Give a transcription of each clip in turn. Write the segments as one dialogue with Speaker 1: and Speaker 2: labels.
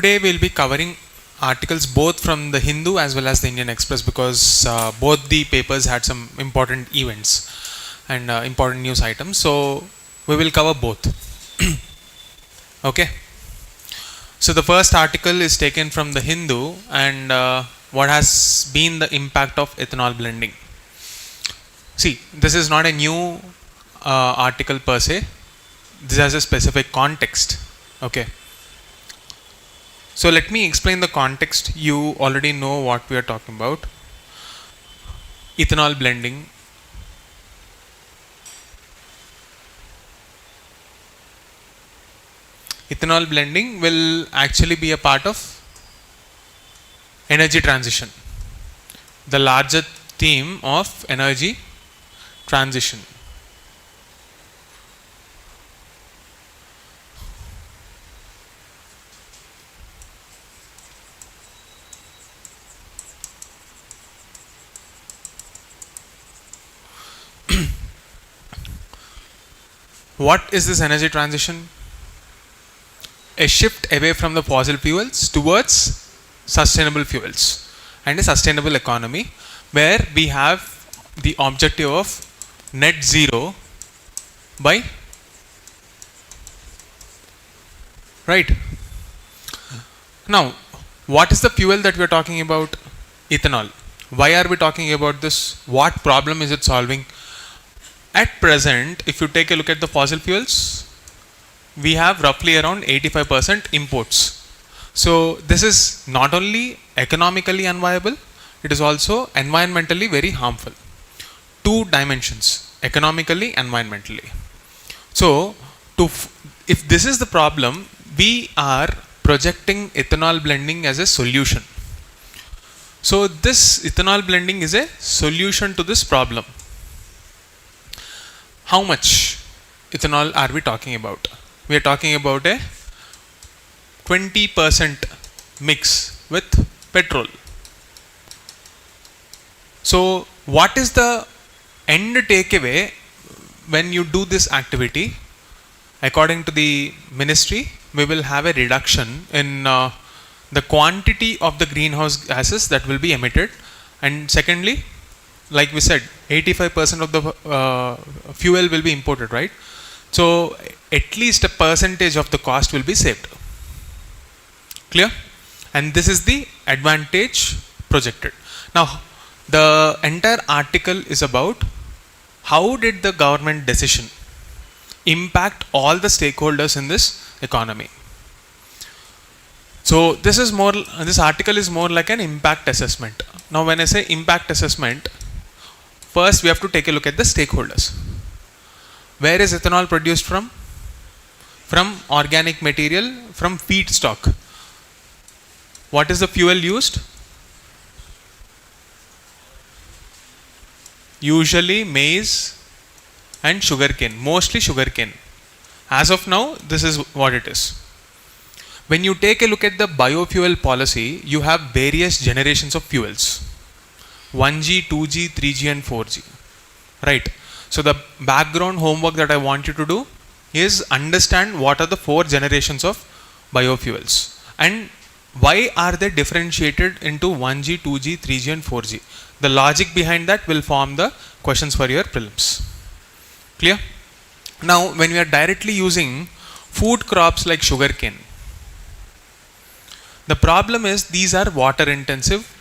Speaker 1: today we'll be covering articles both from the Hindu as well as the Indian Express, because both the papers had some important events and important news items. So we will cover both. Okay. So the first article is taken from the Hindu, and what has been the impact of ethanol blending. See, this is not a new article per se. This has a specific context. Okay. So let me explain the context. You already know what we are talking about. Ethanol blending. Ethanol blending will actually be a part of energy transition, the larger theme of energy transition. What is this energy transition? A shift away from the fossil fuels towards sustainable fuels and a sustainable economy, where we have the objective of net zero by, right? Now, what is the fuel that we are talking about? Ethanol. Why are we talking about this? What problem is it solving? At present, if you take a look at the fossil fuels, we have roughly around 85% imports. So this is not only economically unviable, it is also environmentally very harmful. Two dimensions, economically, environmentally. So if this is the problem, we are projecting ethanol blending as a solution. So this ethanol blending is a solution to this problem. How much ethanol are we talking about? We are talking about a 20% mix with petrol. So what is the end takeaway when you do this activity? According to the ministry, we will have a reduction in the quantity of the greenhouse gases that will be emitted, and secondly, like we said, 85% of the fuel will be imported, right? So at least a percentage of the cost will be saved. Clear? And this is the advantage projected. Now, the entire article is about how did the government decision impact all the stakeholders in this economy. So this article is more like an impact assessment. Now, when I say impact assessment, first we have to take a look at the stakeholders. Where is ethanol produced from? From organic material, from feedstock. What is the fuel used? Usually maize and sugarcane, mostly sugarcane. As of now, this is what it is. When you take a look at the biofuel policy, you have various generations of fuels. 1G, 2G, 3G and 4G. Right. So the background homework that I want you to do is understand what are the 4 generations of biofuels and why are they differentiated into 1G, 2G, 3G and 4G. The logic behind that will form the questions for your prelims. Clear? Now, when we are directly using food crops like sugarcane, the problem is these are water intensive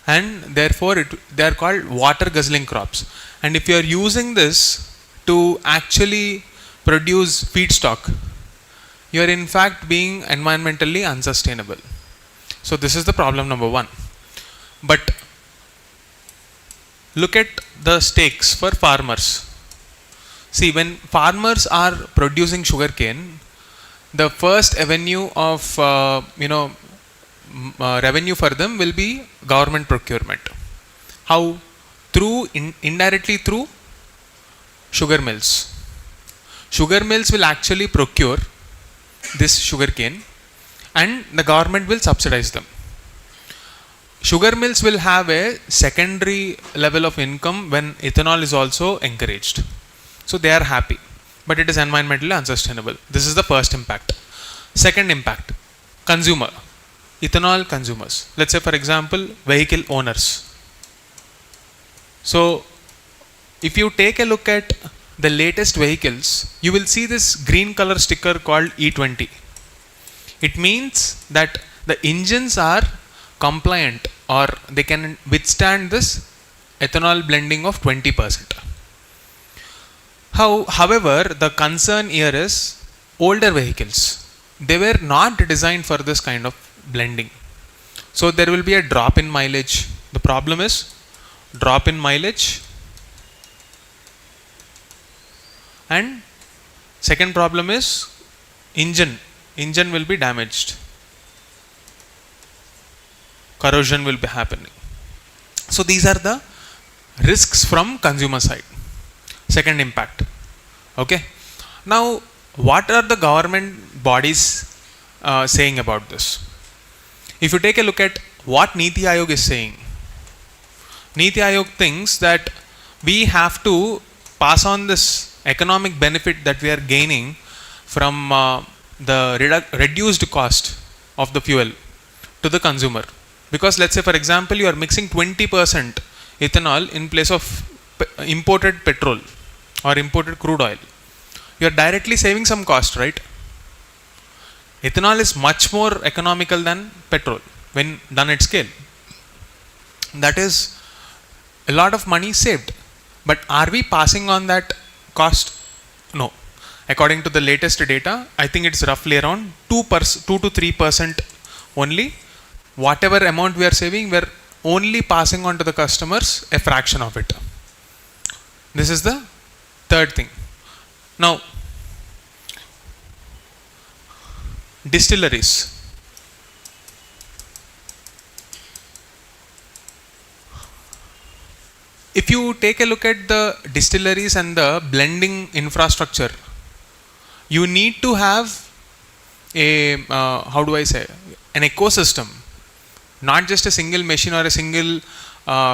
Speaker 1: and therefore they are called water guzzling crops. And if you are using this to actually produce feedstock, you are in fact being environmentally unsustainable. So this is the problem number 1. But look at the stakes for farmers. See, when farmers are producing sugarcane, the first avenue of revenue for them will be government procurement. How? Indirectly through sugar mills. Sugar mills will actually procure this sugarcane and the government will subsidize them. Sugar mills will have a secondary level of income when ethanol is also encouraged. So they are happy, but it is environmentally unsustainable. This is the first impact. Second impact, consumer. ethanol consumers. Let's say, for example, vehicle owners. So, if you take a look at the latest vehicles, you will see this green color sticker called E20. It means that the engines are compliant, or they can withstand this ethanol blending of 20%. However, the concern here is older vehicles. They were not designed for this kind of blending. So there will be a drop in mileage. The problem is drop in mileage, and second problem is engine will be damaged. Corrosion will be happening. So these are the risks from consumer side. Second impact. Okay. Now, what are the government bodies saying about this? If you take a look at what Niti Aayog is saying, Niti Aayog thinks that we have to pass on this economic benefit that we are gaining from the reduced cost of the fuel to the consumer. Because let's say, for example, you are mixing 20% ethanol in place of imported petrol or imported crude oil. You are directly saving some cost, right? Ethanol is much more economical than petrol when done at scale. That is a lot of money saved. But are we passing on that cost? No. According to the latest data, I think it's roughly around 2 to 3% only. Whatever amount we are saving, we are only passing on to the customers a fraction of it. This is the third thing. Now, distilleries. If you take a look at the distilleries and the blending infrastructure, you need to have a, an ecosystem, not just a single machine or a single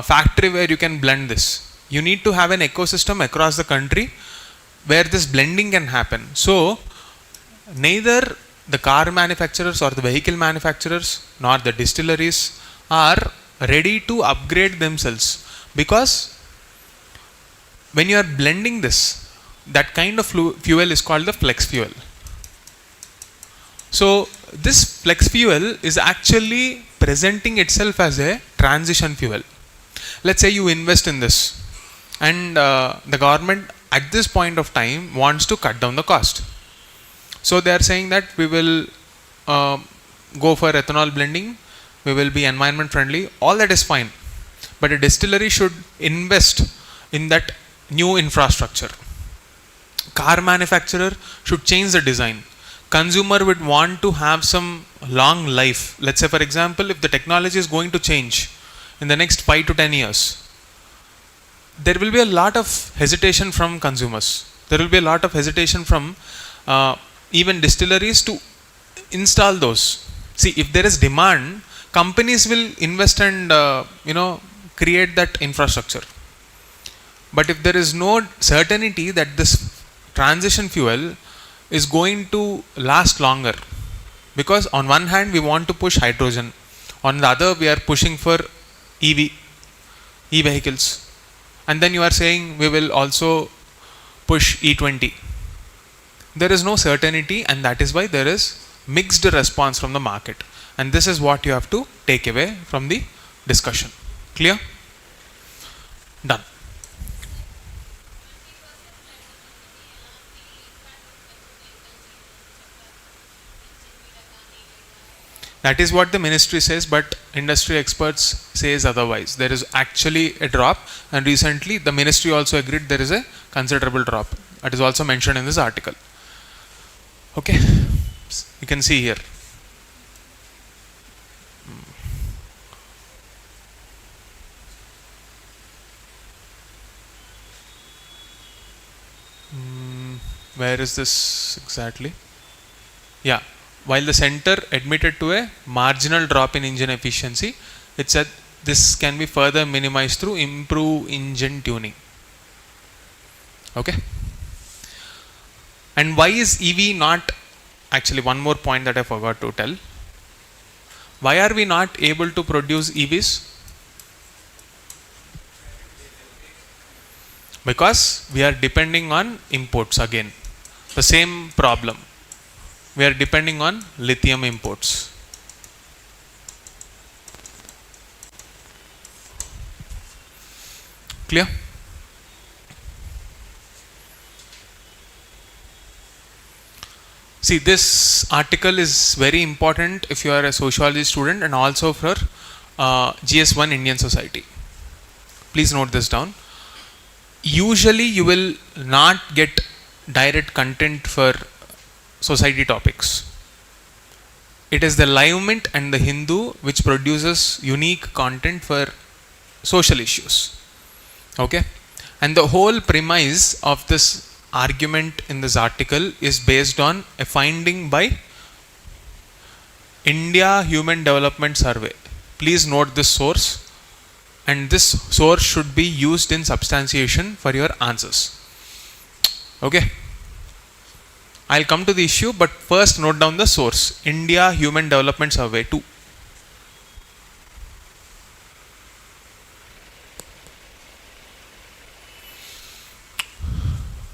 Speaker 1: factory where you can blend this. You need to have an ecosystem across the country where this blending can happen. So, neither the car manufacturers or the vehicle manufacturers nor the distilleries are ready to upgrade themselves, because when you are blending this, that kind of fuel is called the flex fuel. So this flex fuel is actually presenting itself as a transition fuel. Let's say you invest in this, and the government at this point of time wants to cut down the cost. So they are saying that we will go for ethanol blending, we will be environment friendly, all that is fine. But a distillery should invest in that new infrastructure. Car manufacturer should change the design. Consumer would want to have some long life. Let's say, for example, if the technology is going to change in the next 5 to 10 years, there will be a lot of hesitation from consumers. There will be a lot of hesitation from even distilleries to install those. See, if there is demand, companies will invest and create that infrastructure. But if there is no certainty that this transition fuel is going to last longer, because on one hand we want to push hydrogen, on the other we are pushing for e-vehicles, and then you are saying we will also push E20. There is no certainty, and that is why there is mixed response from the market, and this is what you have to take away from the discussion. Clear? Done. That is what the ministry says, but industry experts says otherwise. There is actually a drop, and recently the ministry also agreed there is a considerable drop. That is also mentioned in this article. Okay, you can see here. Where is this exactly? Yeah. While the center admitted to a marginal drop in engine efficiency, it said this can be further minimized through improved engine tuning. Okay. And why is EV not, actually one more point that I forgot to tell. Why are we not able to produce EVs? Because we are depending on imports again. The same problem. We are depending on lithium imports. Clear? See, this article is very important if you are a sociology student and also for GS1 Indian Society. Please note this down. Usually you will not get direct content for society topics. It is the Live Mint and the Hindu which produces unique content for social issues. Okay? And the whole premise of this argument in this article is based on a finding by India Human Development Survey. Please note this source, and this source should be used in substantiation for your answers. Okay? I'll come to the issue, but first note down the source. India Human Development Survey 2.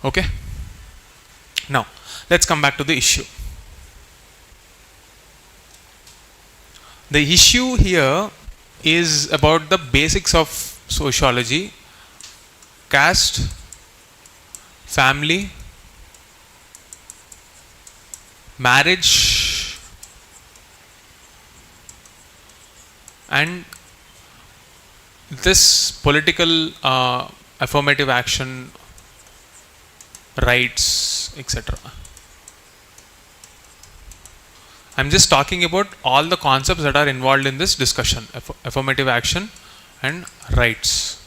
Speaker 1: Okay? Now, let's come back to the issue. The issue here is about the basics of sociology, caste, family, marriage, and this political affirmative action, rights, etc. I'm just talking about all the concepts that are involved in this discussion. Affirmative action and rights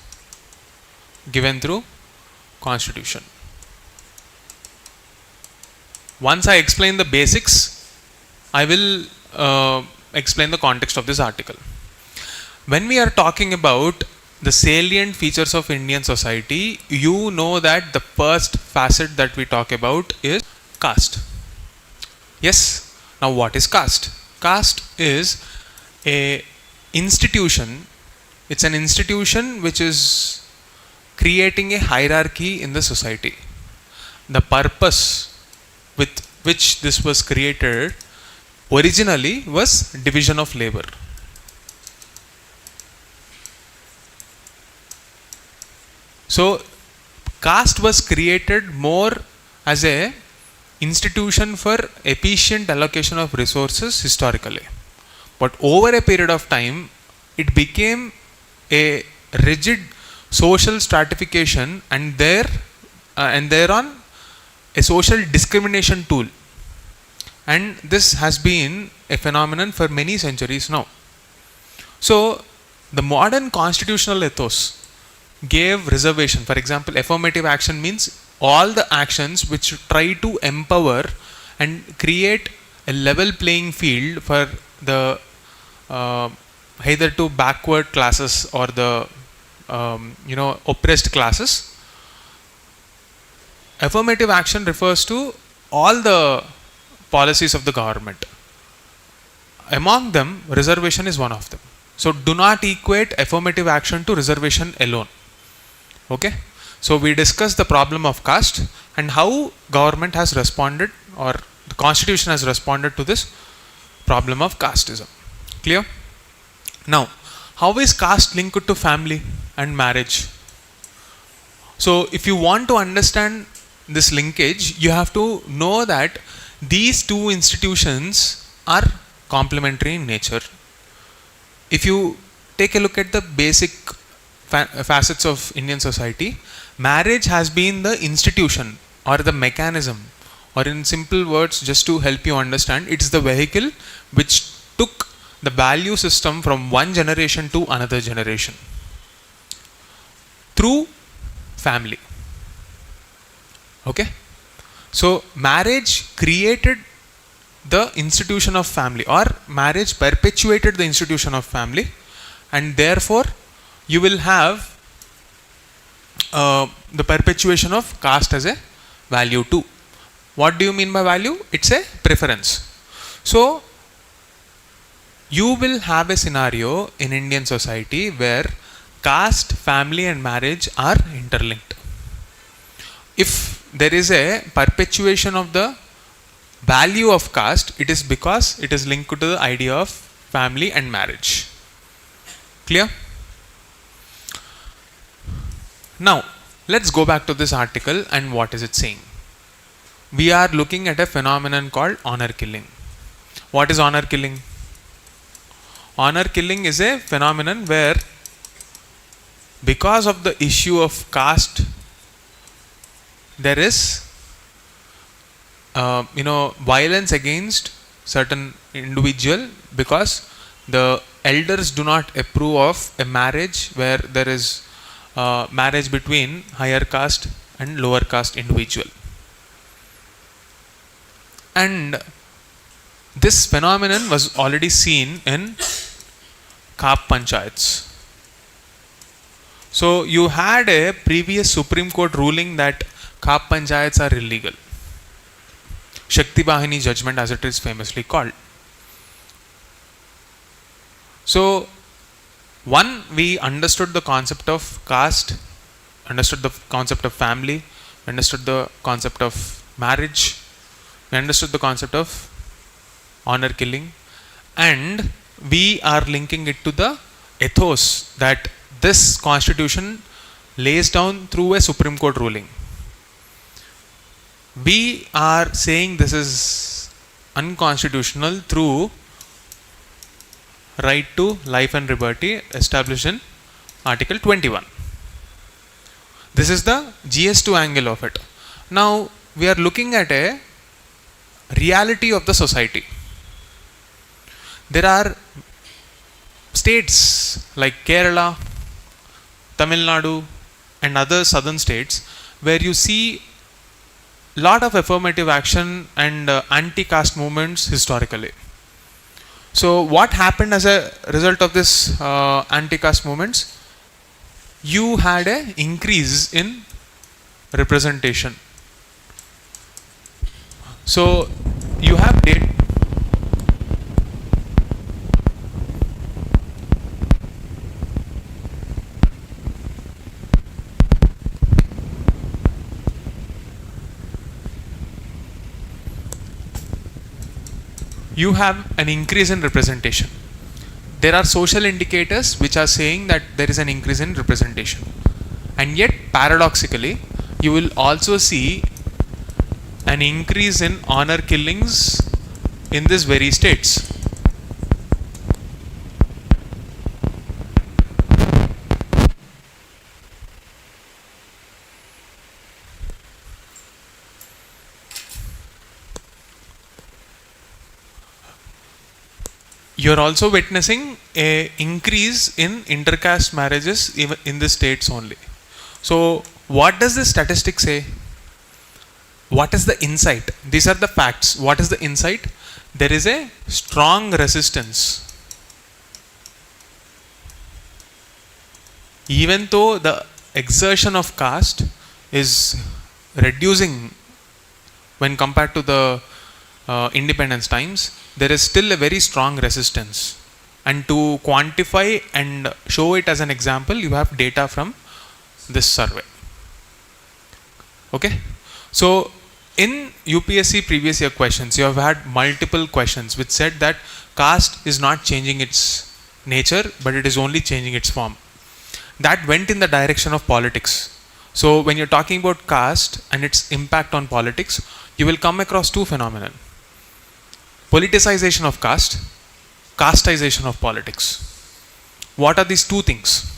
Speaker 1: given through constitution. Once I explain the basics, I will explain the context of this article. When we are talking about the salient features of Indian society, you know that the first facet that we talk about is caste. Yes? Now what is caste? Caste is a institution. It's an institution which is creating a hierarchy in the society. The purpose with which this was created originally was division of labor. So caste was created more as a institution for efficient allocation of resources historically, but over a period of time it became a rigid social stratification and thereon a social discrimination tool, and this has been a phenomenon for many centuries now. So the modern constitutional ethos gave reservation. For example, affirmative action means all the actions which try to empower and create a level playing field for the either to backward classes or the oppressed classes. Affirmative action refers to all the policies of the government. Among them, reservation is one of them. So do not equate affirmative action to reservation alone. Okay? So we discussed the problem of caste and how government has responded, or the constitution has responded to this problem of casteism. Clear? Now, how is caste linked to family and marriage? So if you want to understand this linkage, you have to know that these two institutions are complementary in nature. If you take a look at the basic facets of Indian society, marriage has been the institution or the mechanism, or in simple words, just to help you understand, it's the vehicle which took the value system from one generation to another generation through family. Okay? So marriage created the institution of family, or marriage perpetuated the institution of family, and therefore you will have the perpetuation of caste as a value too. What do you mean by value? It's a preference. So you will have a scenario in Indian society where caste, family and marriage are interlinked. If there is a perpetuation of the value of caste, it is because it is linked to the idea of family and marriage. Clear? Now, let's go back to this article and what is it saying. We are looking at a phenomenon called honor killing. What is honor killing? Honor killing is a phenomenon where, because of the issue of caste, there is violence against certain individual because the elders do not approve of a marriage where there is marriage between higher caste and lower caste individual. And this phenomenon was already seen in Khap Panchayats. So you had a previous Supreme Court ruling that Khap Panchayats are illegal. Shakti Bahini judgment, as it is famously called. So, one, we understood the concept of caste, understood the concept of family, understood the concept of marriage, we understood the concept of honor killing, and we are linking it to the ethos that this constitution lays down through a Supreme Court ruling. We are saying this is unconstitutional through right to life and liberty established in Article 21. This is the GS2 angle of it. Now we are looking at a reality of the society. There are states like Kerala, Tamil Nadu and other southern states where you see lot of affirmative action and anti-caste movements historically. So what happened as a result of this anti-caste movements? You had an increase in representation. So you have data. You have an increase in representation. There are social indicators which are saying that there is an increase in representation. And yet, paradoxically, you will also see an increase in honor killings in these very states. You are also witnessing a increase in intercaste marriages even in the states only. So what does the statistic say? What is the insight? These are the facts. What is the insight? There is a strong resistance. Even though the exertion of caste is reducing when compared to the independence times, there is still a very strong resistance. And to quantify and show it as an example, you have data from this survey. Okay? So in UPSC previous year questions, you have had multiple questions which said that caste is not changing its nature, but it is only changing its form. That went in the direction of politics. So when you're talking about caste and its impact on politics, you will come across two phenomena. Politicization of caste, casteization of politics. What are these two things?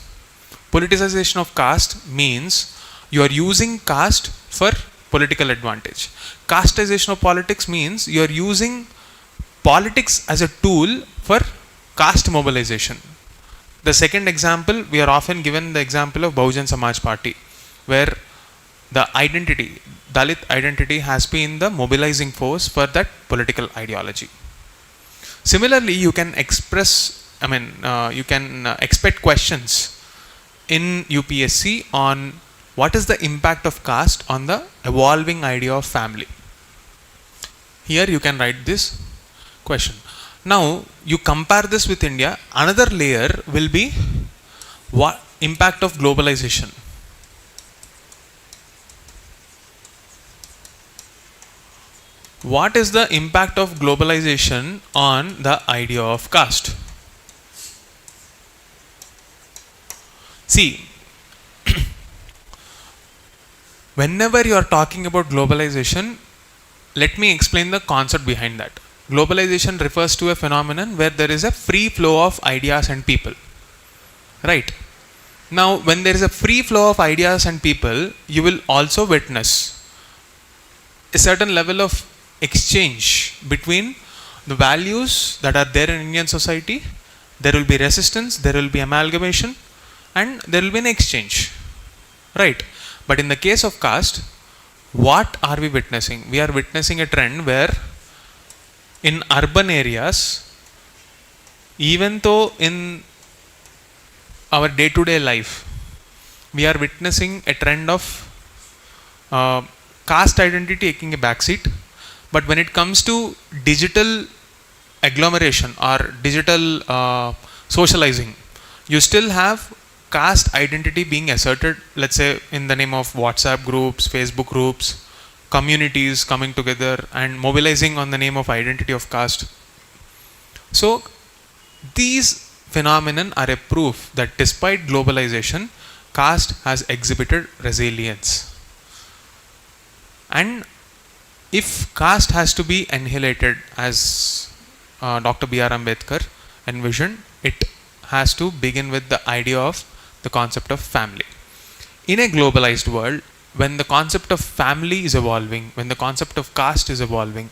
Speaker 1: Politicization of caste means you are using caste for political advantage. Casteization of politics means you are using politics as a tool for caste mobilization. The second example, we are often given the example of Bahujan Samaj Party, where the identity, Dalit identity, has been the mobilizing force for that political ideology. Similarly, you can expect questions in UPSC on what is the impact of caste on the evolving idea of family. Here you can write this question. Now you compare this with India, another layer will be what impact of globalization. What is the impact of globalization on the idea of caste? See, whenever you are talking about globalization, let me explain the concept behind that. Globalization refers to a phenomenon where there is a free flow of ideas and people. Right? Now, when there is a free flow of ideas and people, you will also witness a certain level of exchange between the values that are there in Indian society. There will be resistance, there will be amalgamation, and there will be an exchange. Right? But in the case of caste, what are we witnessing? We are witnessing a trend where in urban areas, even though in our day-to-day life, we are witnessing a trend of caste identity taking a backseat, but when it comes to digital agglomeration or digital socializing, you still have caste identity being asserted, let's say in the name of WhatsApp groups, Facebook groups, communities coming together and mobilizing on the name of identity of caste. So these phenomenon are a proof that despite globalization, caste has exhibited resilience. And if caste has to be annihilated as Dr. B.R. Ambedkar envisioned, it has to begin with the idea of the concept of family. In a globalized world, when the concept of family is evolving, when the concept of caste is evolving,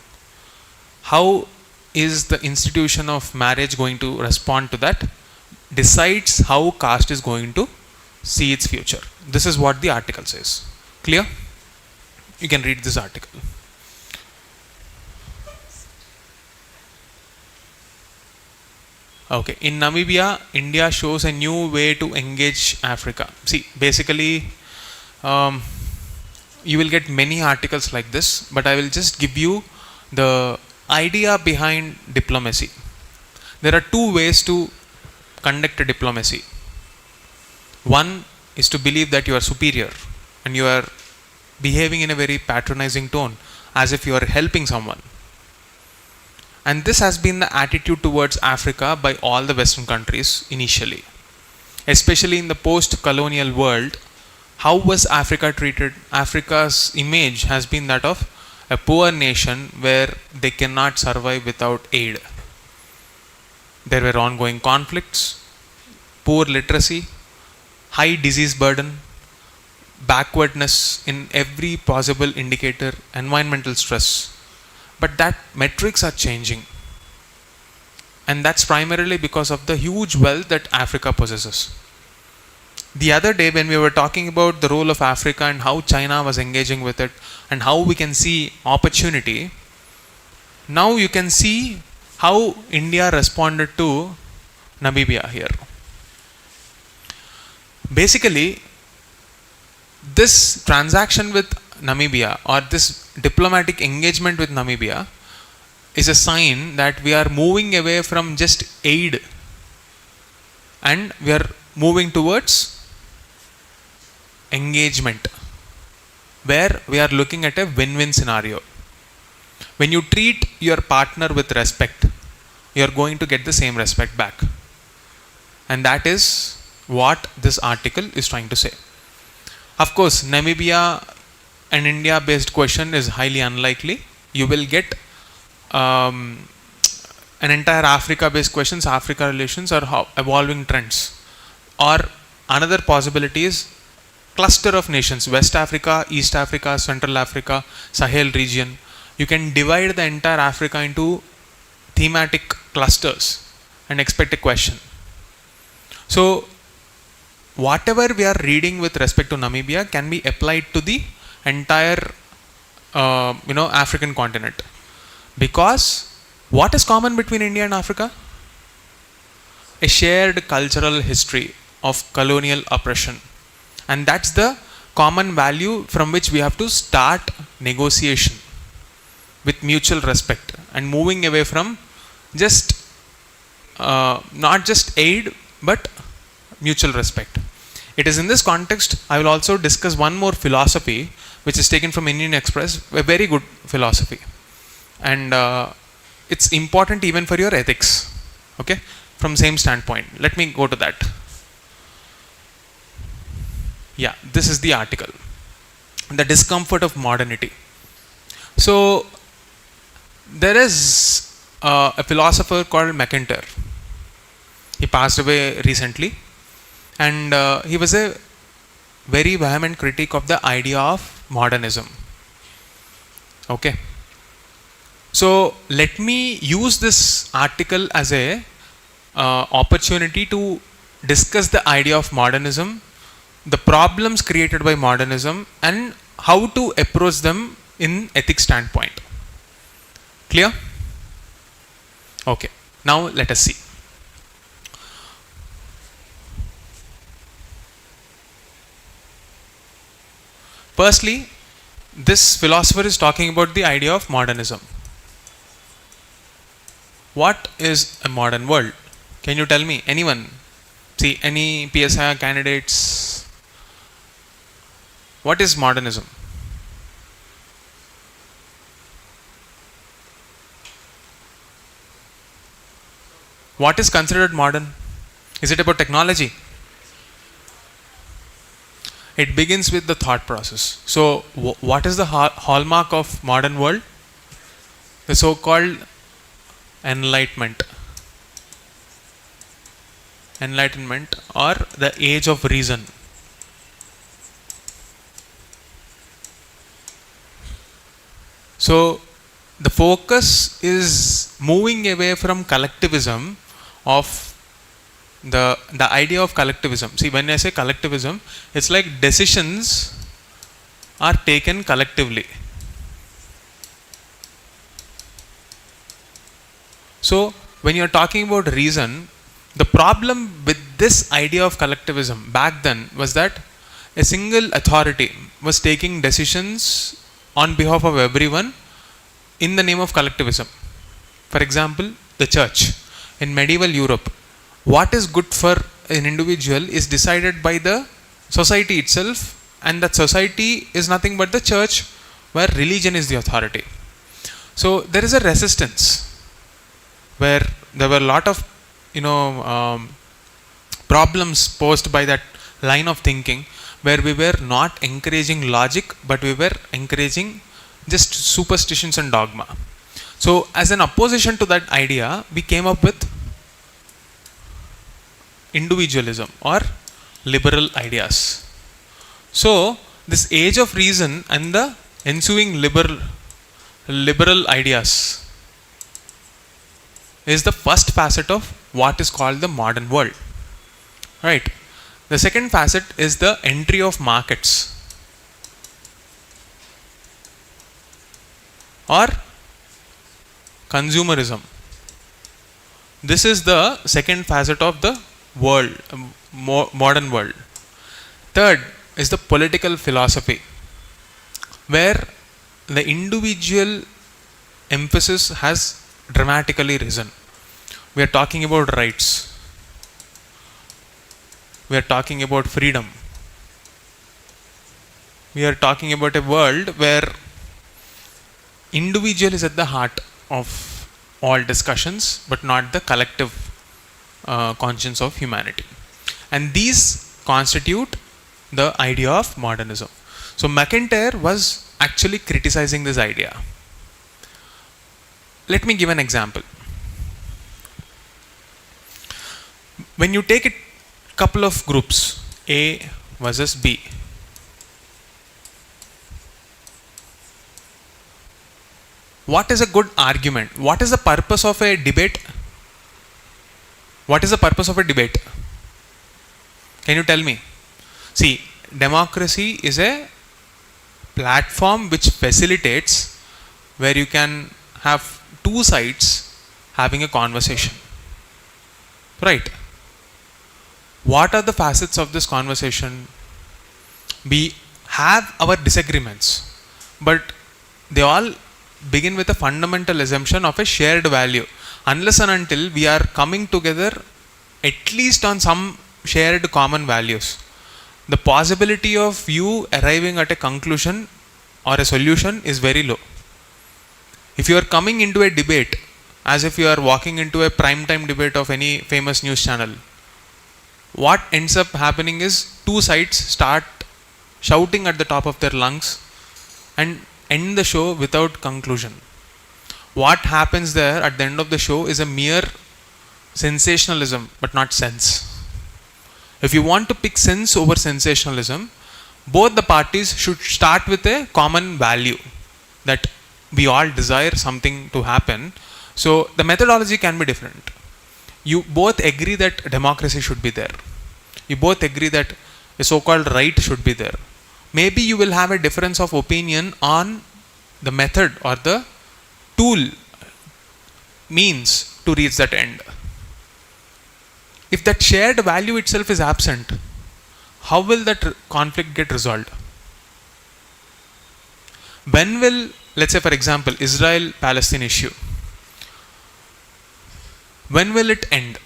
Speaker 1: how is the institution of marriage going to respond to that? Decides how caste is going to see its future. This is what the article says. Clear? You can read this article. Okay, in Namibia, India shows a new way to engage Africa. See, basically, you will get many articles like this, but I will just give you the idea behind diplomacy. There are two ways to conduct a diplomacy. One is to believe that you are superior and you are behaving in a very patronizing tone as if you are helping someone. And this has been the attitude towards Africa by all the Western countries initially. Especially in the post-colonial world, how was Africa treated? Africa's image has been that of a poor nation where they cannot survive without aid. There were ongoing conflicts, poor literacy, high disease burden, backwardness in every possible indicator, environmental stress. But that metrics are changing. And that's primarily because of the huge wealth that Africa possesses. The other day when we were talking about the role of Africa and how China was engaging with it and how we can see opportunity, now you can see how India responded to Namibia here. Basically, this transaction with Namibia or this diplomatic engagement with Namibia is a sign that we are moving away from just aid and we are moving towards engagement, where we are looking at a win-win scenario. When you treat your partner with respect, you are going to get the same respect back. And that is what this article is trying to say. Of course, Namibia and India based question is highly unlikely. You will get an entire Africa based questions. Africa relations are how evolving trends. Or another possibility is cluster of nations, West Africa, East Africa, Central Africa, Sahel region. You can divide the entire Africa into thematic clusters and expect a question. So whatever we are reading with respect to Namibia can be applied to the entire African continent. Because what is common between India and Africa? A shared cultural history of colonial oppression. And that's the common value from which we have to start negotiation with mutual respect and moving away from just not just aid but mutual respect. It is in this context I will also discuss one more philosophy which is taken from Indian Express, a very good philosophy, and it's important even for your ethics. Okay, from same standpoint. Let me go to that. Yeah, this is the article, The Discomfort of Modernity. So there is a philosopher called McIntyre. He passed away recently, and he was a very vehement critic of the idea of modernism. Okay, so let me use this article as a opportunity to discuss the idea of modernism, the problems created by modernism, and how to approach them in ethics standpoint. Clear? Okay, now let us see. Firstly, this philosopher is talking about the idea of modernism. What is a modern world? Can you tell me? Anyone? See, any PSI candidates? What is modernism? What is considered modern? Is it about technology? It begins with the thought process. So, what is the hallmark of modern world? The so-called enlightenment. Enlightenment, or the age of reason. So, the focus is moving away from collectivism of the idea of collectivism. See, when I say collectivism, it's like decisions are taken collectively. So when you are talking about reason, the problem with this idea of collectivism back then was that a single authority was taking decisions on behalf of everyone in the name of collectivism. For example, the church. In medieval Europe, what is good for an individual is decided by the society itself, and that society is nothing but the church, where religion is the authority. So there is a resistance where there were a lot of problems posed by that line of thinking, where we were not encouraging logic but we were encouraging just superstitions and dogma. So as an opposition to that idea, we came up with individualism or liberal ideas. So this age of reason and the ensuing liberal ideas is the first facet of what is called the modern world. Right. The second facet is the entry of markets or consumerism. This is the second facet of the world, modern world. Third is the political philosophy, where the individual emphasis has dramatically risen. We are talking about rights. We are talking about freedom. We are talking about a world where individual is at the heart of all discussions, but not the collective conscience of humanity. And these constitute the idea of modernism. So McIntyre was actually criticizing this idea. Let me give an example. When you take a couple of groups, A versus B, what is a good argument? What is the purpose of a debate? What is the purpose of a debate? Can you tell me? See, democracy is a platform which facilitates where you can have two sides having a conversation. Right? What are the facets of this conversation? We have our disagreements, but they all begin with a fundamental assumption of a shared value. unless and until we are coming together at least on some shared common values, the possibility of you arriving at a conclusion or a solution is very low. If you are coming into a debate as if you are walking into a prime time debate of any famous news channel, what ends up happening is two sides start shouting at the top of their lungs and end the show without conclusion. What happens there at the end of the show is a mere sensationalism, but not sense. If you want to pick sense over sensationalism, both the parties should start with a common value that we all desire something to happen. So the methodology can be different. You both agree that democracy should be there. You both agree that a so-called right should be there. Maybe you will have a difference of opinion on the method or the tool means to reach that end. If that shared value itself is absent, how will that conflict get resolved? When will, let's say for example, Israel-Palestine issue, when will it end?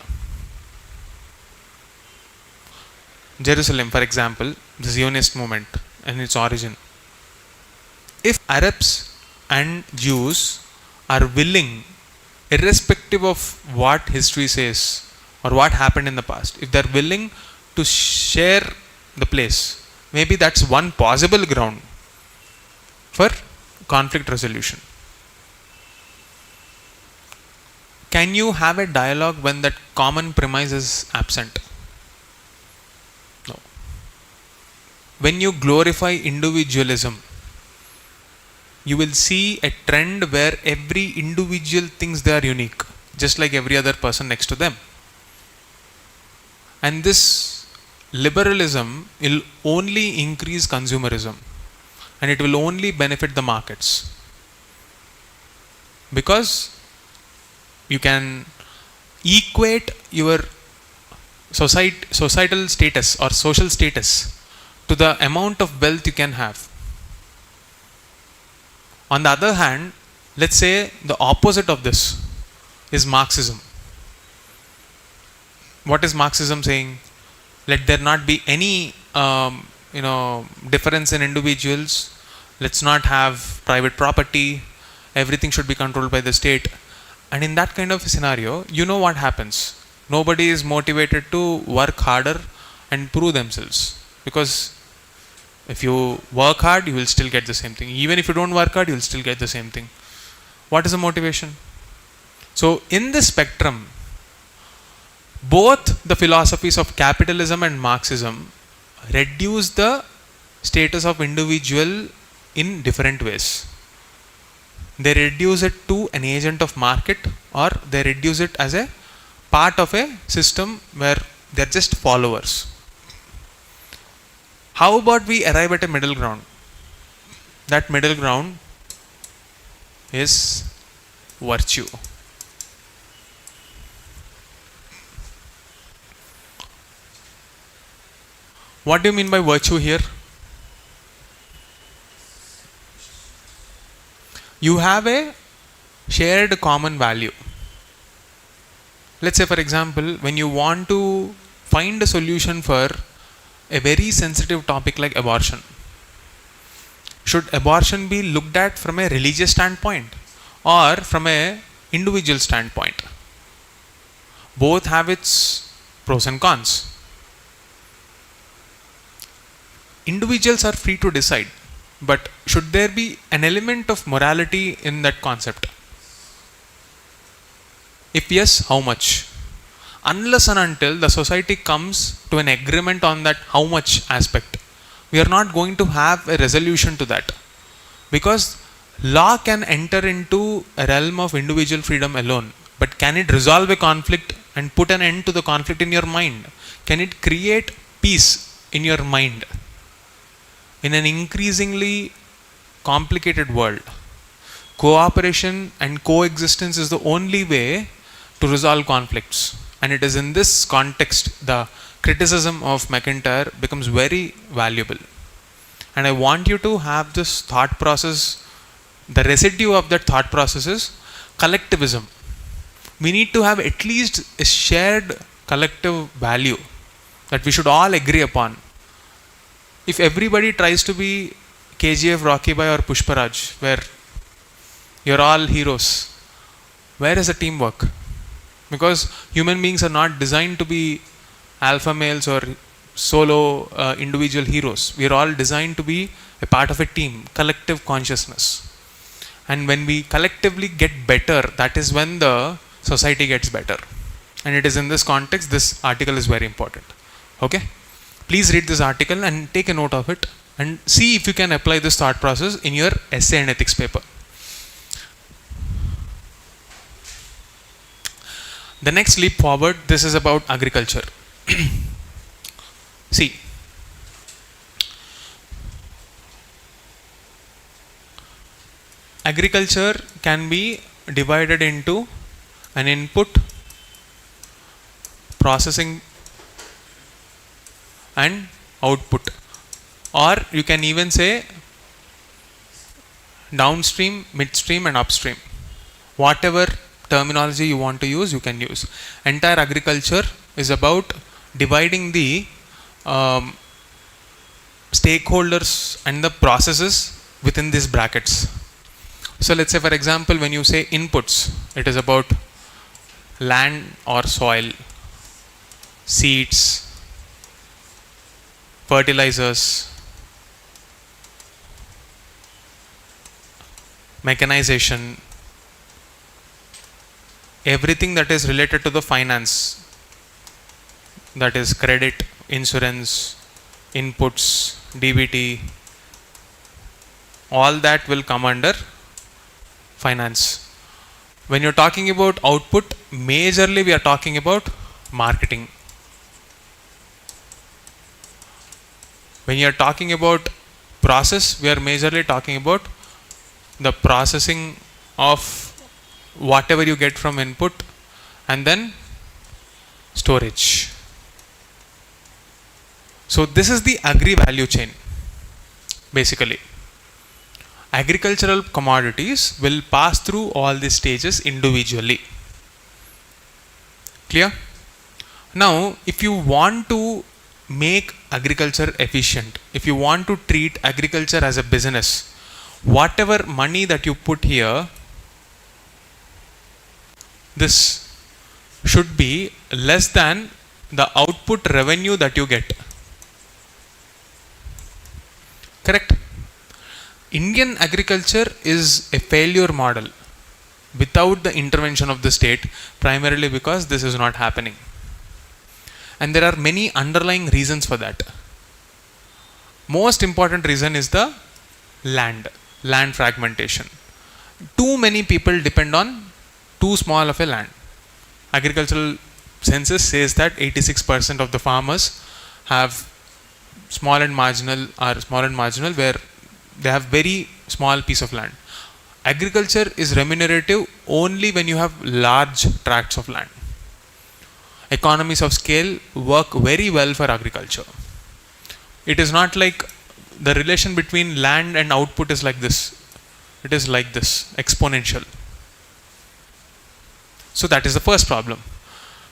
Speaker 1: Jerusalem, for example, the Zionist movement and its origin. If Arabs and Jews are willing, irrespective of what history says or what happened in the past, if they are willing to share the place, maybe that's one possible ground for conflict resolution. Can you have a dialogue when that common premise is absent? No. When you glorify individualism, you will see a trend where every individual thinks they are unique, just like every other person next to them. And this liberalism will only increase consumerism, and it will only benefit the markets, because you can equate your societal status or social status to the amount of wealth you can have. On the other hand, let's say the opposite of this is Marxism. What is Marxism saying? Let there not be any difference in individuals. Let's not have private property. Everything should be controlled by the state. And in that kind of scenario, you know what happens? Nobody is motivated to work harder and prove themselves, because if you work hard, you will still get the same thing. Even if you don't work hard, you will still get the same thing. What is the motivation? So in this spectrum, both the philosophies of capitalism and Marxism reduce the status of individual in different ways. They reduce it to an agent of market, or they reduce it as a part of a system where they are just followers. How about we arrive at a middle ground? That middle ground is virtue. What do you mean by virtue here? You have a shared common value. Let's say for example, when you want to find a solution for a very sensitive topic like abortion, should abortion be looked at from a religious standpoint or from a individual standpoint? Both have its pros and cons. Individuals are free to decide, but should there be an element of morality in that concept? If yes, how much? Unless and until the society comes to an agreement on that how much aspect, we are not going to have a resolution to that, because law can enter into a realm of individual freedom alone, but can it resolve a conflict and put an end to the conflict in your mind? Can it create peace in your mind? In an increasingly complicated world, cooperation and coexistence is the only way to resolve conflicts. And it is in this context the criticism of McIntyre becomes very valuable. And I want you to have this thought process, the residue of that thought process is collectivism. We need to have at least a shared collective value that we should all agree upon. If everybody tries to be KGF, Rocky Bhai or Pushparaj, where you're all heroes, where is the teamwork? Because human beings are not designed to be alpha males or solo individual heroes. We are all designed to be a part of a team, collective consciousness. And when we collectively get better, that is when the society gets better. And it is in this context, this article is very important. Okay? Please read this article and take a note of it and see if you can apply this thought process in your essay and ethics paper. The next leap forward, this is about agriculture. See, agriculture can be divided into an input, processing and output, or you can even say downstream, midstream and upstream. Whatever terminology you want to use, you can use. Entire agriculture is about dividing the stakeholders and the processes within these brackets. So let's say, for example, when you say inputs, it is about land or soil, seeds, fertilizers, mechanization, everything that is related to the finance, that is credit, insurance, inputs, DBT, all that will come under finance. When you're talking about output, majorly we are talking about marketing. When you are talking about process, we are majorly talking about the processing of whatever you get from input and then storage. So this is the agri value chain. Basically, agricultural commodities will pass through all these stages individually. Clear? Now, if you want to make agriculture efficient, if you want to treat agriculture as a business, whatever money that you put here, this should be less than the output revenue that you get. Correct? Indian agriculture is a failure model without the intervention of the state, primarily because this is not happening. And there are many underlying reasons for that. Most important reason is the land fragmentation. Too many people depend on too small of a land. Agricultural census says that 86% of the farmers have small and marginal, where they have very small piece of land. Agriculture is remunerative only when you have large tracts of land. Economies of scale work very well for agriculture. It is not like the relation between land and output is like this. It is like this, exponential. So that is the first problem.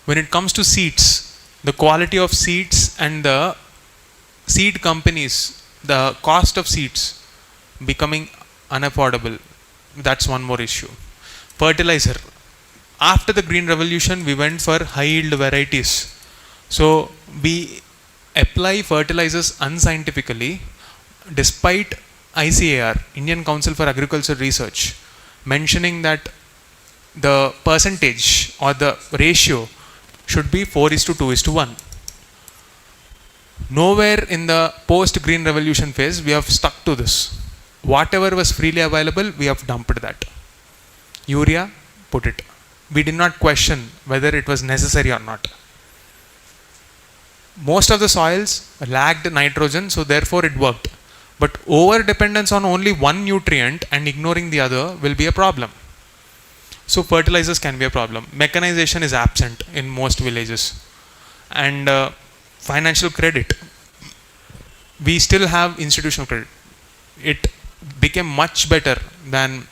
Speaker 1: When it comes to seeds, the quality of seeds and the seed companies, the cost of seeds becoming unaffordable, that's one more issue. Fertilizer. After the Green Revolution, we went for high yield varieties. So we apply fertilizers unscientifically, despite ICAR, Indian Council for Agricultural Research, mentioning that the percentage or the ratio should be 4:2:1. Nowhere in the post-Green Revolution phase we have stuck to this. Whatever was freely available, we have dumped that. Urea, put it. We did not question whether it was necessary or not. Most of the soils lacked nitrogen, so therefore it worked. But over-dependence on only one nutrient and ignoring the other will be a problem. So fertilizers can be a problem. Mechanization is absent in most villages. And financial credit. We still have institutional credit. It became much better than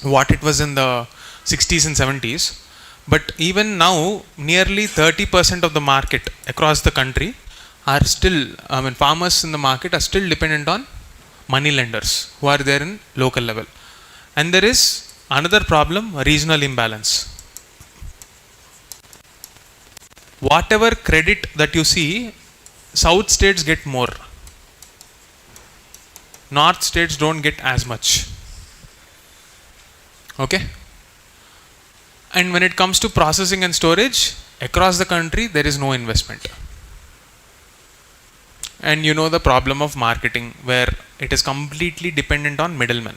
Speaker 1: what it was in the 60s and 70s. But even now, nearly 30% of the market across the country are still, farmers in the market are still dependent on money lenders who are there in local level. And there is another problem, regional imbalance. Whatever credit that you see, south states get more. North states don't get as much. Okay? And when it comes to processing and storage, across the country there is no investment. And you know the problem of marketing, where it is completely dependent on middlemen,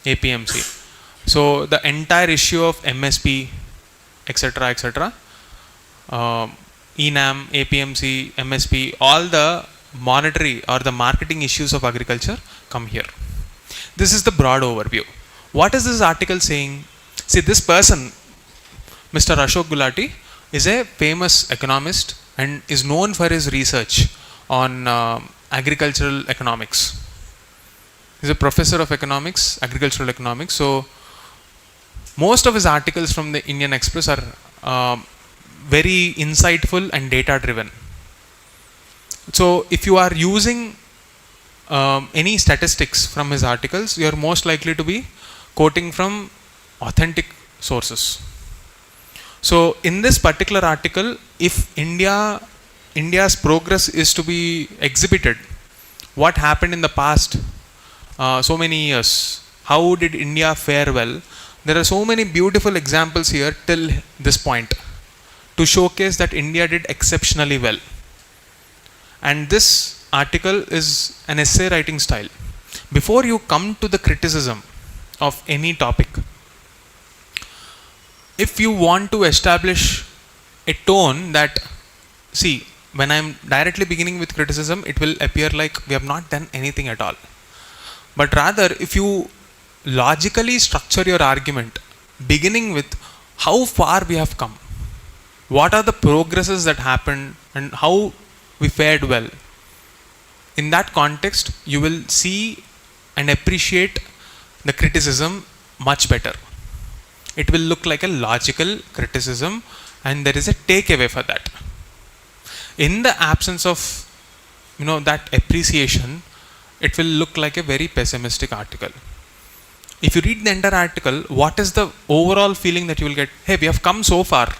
Speaker 1: APMC. So the entire issue of MSP, etc., etc., ENAM, APMC, MSP, all the monetary or the marketing issues of agriculture come here. This is the broad overview. What is this article saying? See, this person, Mr. Ashok Gulati, is a famous economist and is known for his research on agricultural economics. He's a professor of economics, agricultural economics. So most of his articles from the Indian Express are very insightful and data driven. So if you are using any statistics from his articles, you are most likely to be quoting from authentic sources. So in this particular article, if India's progress is to be exhibited, what happened in the past so many years, how did India fare well? There are so many beautiful examples here till this point to showcase that India did exceptionally well. And this article is an essay writing style. Before you come to the criticism of any topic, if you want to establish a tone that, see, when I'm directly beginning with criticism, it will appear like we have not done anything at all. But rather, if you logically structure your argument, beginning with how far we have come, what are the progresses that happened, and how we fared well, in that context, you will see and appreciate the criticism much better. It will look like a logical criticism, and there is a takeaway for that. In the absence of that appreciation, it will look like a very pessimistic article. If you read the entire article, what is the overall feeling that you will get? Hey, we have come so far.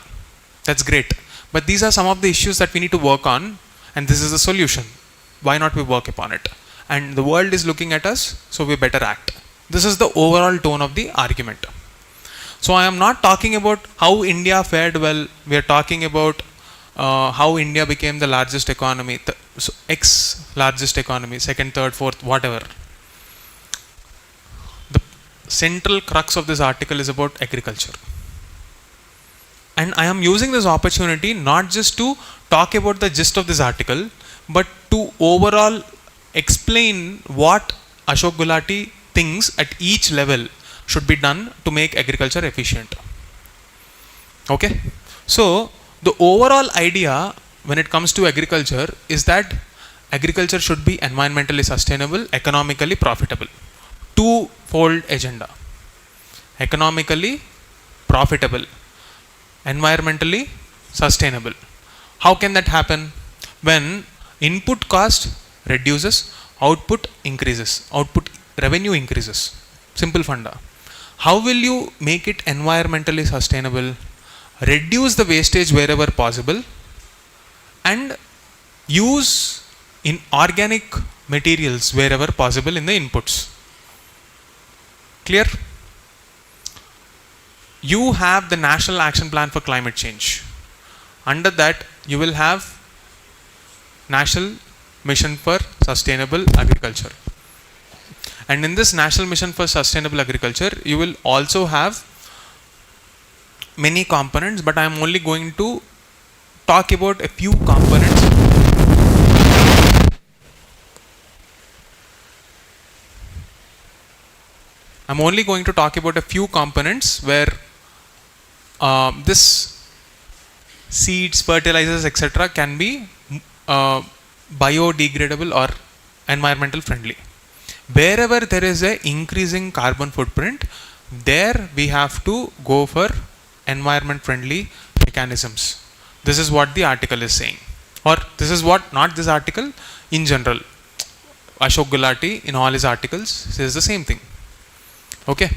Speaker 1: That's great. But these are some of the issues that we need to work on, and this is the solution. Why not we work upon it? And the world is looking at us, so we better act. This is the overall tone of the argument. So I am not talking about how India fared well. We are talking about how India became the largest economy, largest economy, second, third, fourth, whatever. The central crux of this article is about agriculture. And I am using this opportunity not just to talk about the gist of this article, but to overall explain what Ashok Gulati thinks at each level should be done to make agriculture efficient. Okay? So, the overall idea when it comes to agriculture is that agriculture should be environmentally sustainable, economically profitable. Two-fold agenda. Economically profitable, environmentally sustainable. How can that happen? When input cost reduces, output increases, output revenue increases. Simple funda. How will you make it environmentally sustainable? Reduce the wastage wherever possible and use in organic materials wherever possible in the inputs. Clear? You have the National Action Plan for Climate Change. Under that, you will have National Mission for Sustainable Agriculture. And in this National Mission for Sustainable Agriculture, you will also have many components, but I am only going to talk about a few components. I'm only going to talk about a few components where this seeds, fertilizers, etc. can be biodegradable or environmental friendly. Wherever there is a increasing carbon footprint, there we have to go for environment friendly mechanisms. This is what the article is saying, or this is what, not this article, in general, Ashok Gulati in all his articles says the same thing. Okay,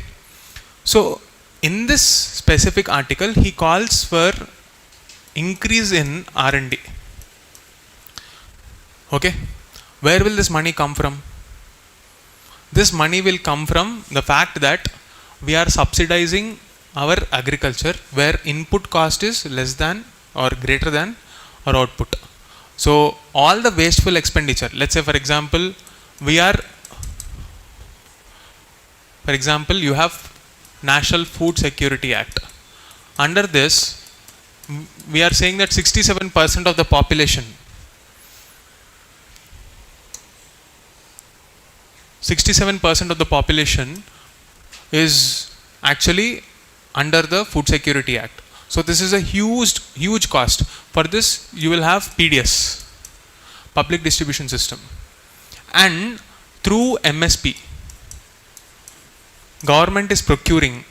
Speaker 1: so in this specific article he calls for increase in R&D. Okay, where will this money come from? This money will come from the fact that we are subsidizing our agriculture where input cost is less than or greater than our output. So all the wasteful expenditure, let's say for example, you have National Food Security Act. Under this, we are saying that 67% of the population, 67% of the population is actually under the Food Security Act. So this is a huge cost. For this you will have PDS, Public Distribution System, and through MSP government is procuring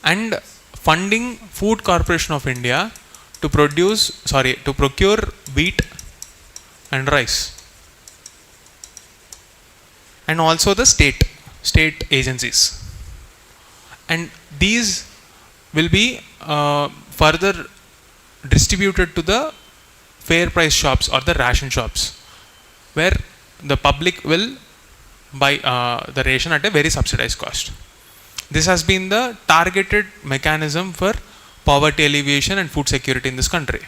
Speaker 1: and funding Food Corporation of India to procure wheat and rice, and also the state agencies, and these will be further distributed to the fair price shops or the ration shops, where the public will buy the ration at a very subsidized cost. This has been the targeted mechanism for poverty alleviation and food security in this country.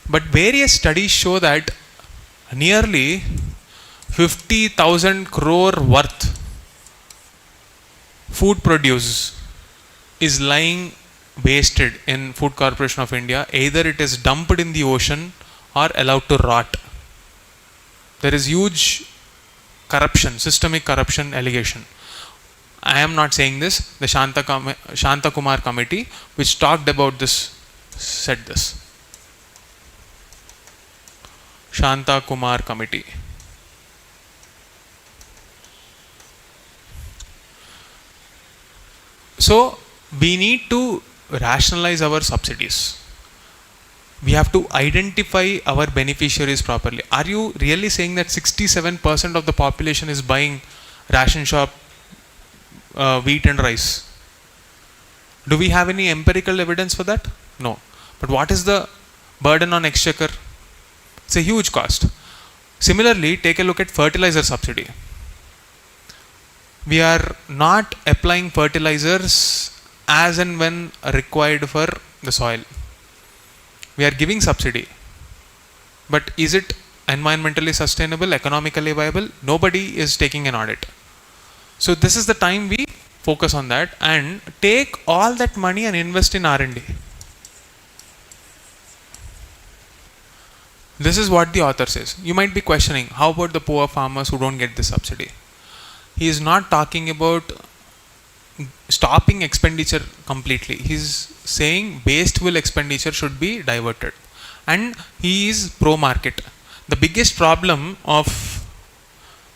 Speaker 1: But various studies show that nearly 50,000 crore worth food produce is lying wasted in Food Corporation of India. Either it is dumped in the ocean or allowed to rot. There is huge corruption, systemic corruption allegation. I am not saying this. The Shanta Kumar committee, which talked about this, said this. Shanta Kumar committee. So we need to rationalize our subsidies. We have to identify our beneficiaries properly. Are you really saying that 67% of the population is buying ration shop wheat and rice? Do we have any empirical evidence for that? No. But what is the burden on exchequer? It's a huge cost. Similarly, take a look at fertilizer subsidy. We are not applying fertilizers as and when required for the soil. We are giving subsidy. But is it environmentally sustainable, economically viable? Nobody is taking an audit. So this is the time we focus on that and take all that money and invest in R&D. This is what the author says. You might be questioning, how about the poor farmers who don't get this subsidy? He is not talking about stopping expenditure completely. He is saying wasteful expenditure should be diverted. And he is pro-market. The biggest problem of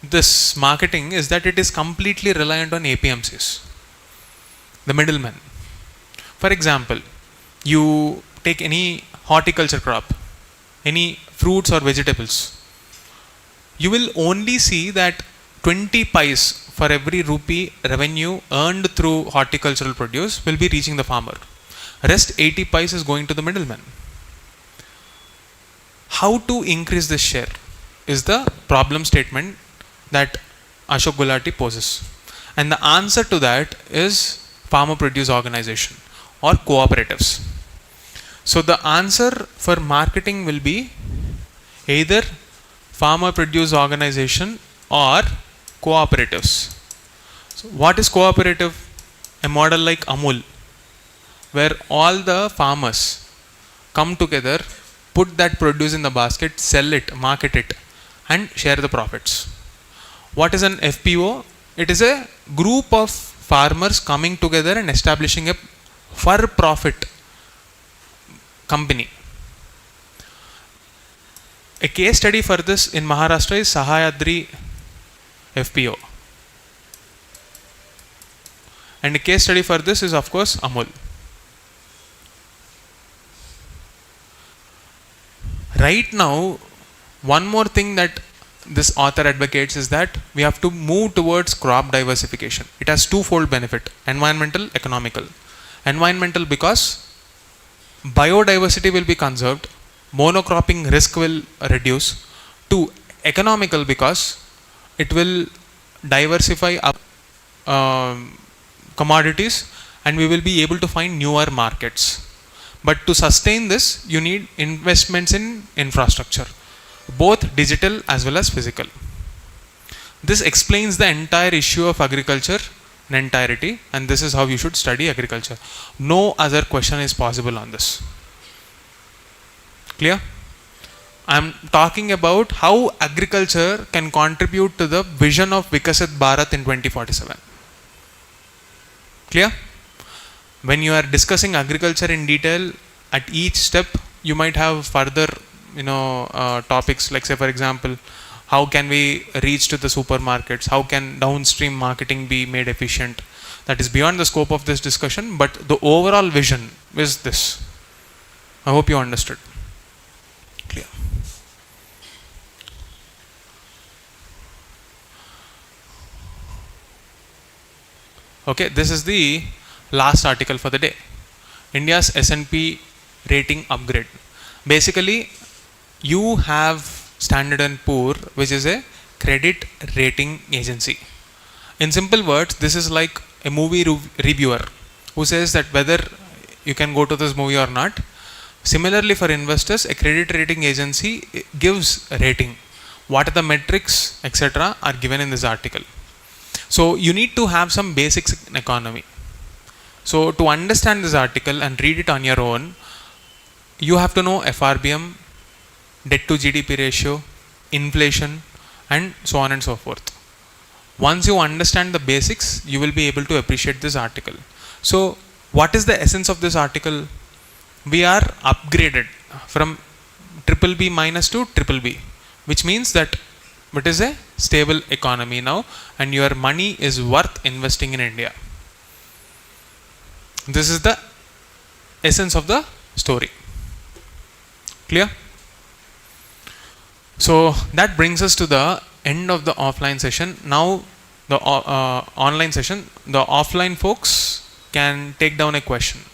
Speaker 1: this marketing is that it is completely reliant on APMCs, the middlemen. For example, you take any horticulture crop, any fruits or vegetables, you will only see that 20 pies for every rupee revenue earned through horticultural produce will be reaching the farmer. Rest 80 pies is going to the middleman. How to increase this share is the problem statement that Ashok Gulati poses. And the answer to that is farmer produce organization or cooperatives. So the answer for marketing will be either farmer produce organization or cooperatives. So what is cooperative? A model like Amul, where all the farmers come together, put that produce in the basket, sell it, market it, and share the profits. What is an FPO? It is a group of farmers coming together and establishing a for-profit company. A case study for this in Maharashtra is Sahayadri FPO. And a case study for this is, of course, Amul. Right now, one more thing that this author advocates is that we have to move towards crop diversification. It has twofold benefit: environmental, economical. Environmental because biodiversity will be conserved, monocropping risk will reduce. Two, economical because it will diversify up commodities and we will be able to find newer markets. But to sustain this, you need investments in infrastructure, both digital as well as physical. This explains the entire issue of agriculture in entirety, and this is how you should study agriculture. No other question is possible on this. Clear? I am talking about how agriculture can contribute to the vision of Vikasit Bharat in 2047. Clear? When you are discussing agriculture in detail, at each step you might have further topics, like say for example, how can we reach to the supermarkets, how can downstream marketing be made efficient. That is beyond the scope of this discussion, but the overall vision is this. I hope you understood. Clear? Okay, this is the last article for the day. India's S&P rating upgrade. Basically, you have Standard and Poor, which is a credit rating agency. In simple words, this is like a movie reviewer who says that whether you can go to this movie or not. Similarly, for investors, a credit rating agency gives a rating. What are the metrics, etc., are given in this article. So you need to have some basics in economy. So to understand this article and read it on your own, you have to know FRBM, debt to GDP ratio, inflation, and so on and so forth. Once you understand the basics, you will be able to appreciate this article. So what is the essence of this article? We are upgraded from BBB minus to BBB, which means that it is a stable economy now and your money is worth investing in India. This is the essence of the story. Clear? So that brings us to the end of the offline session. Now the online session, the offline folks can take down a question.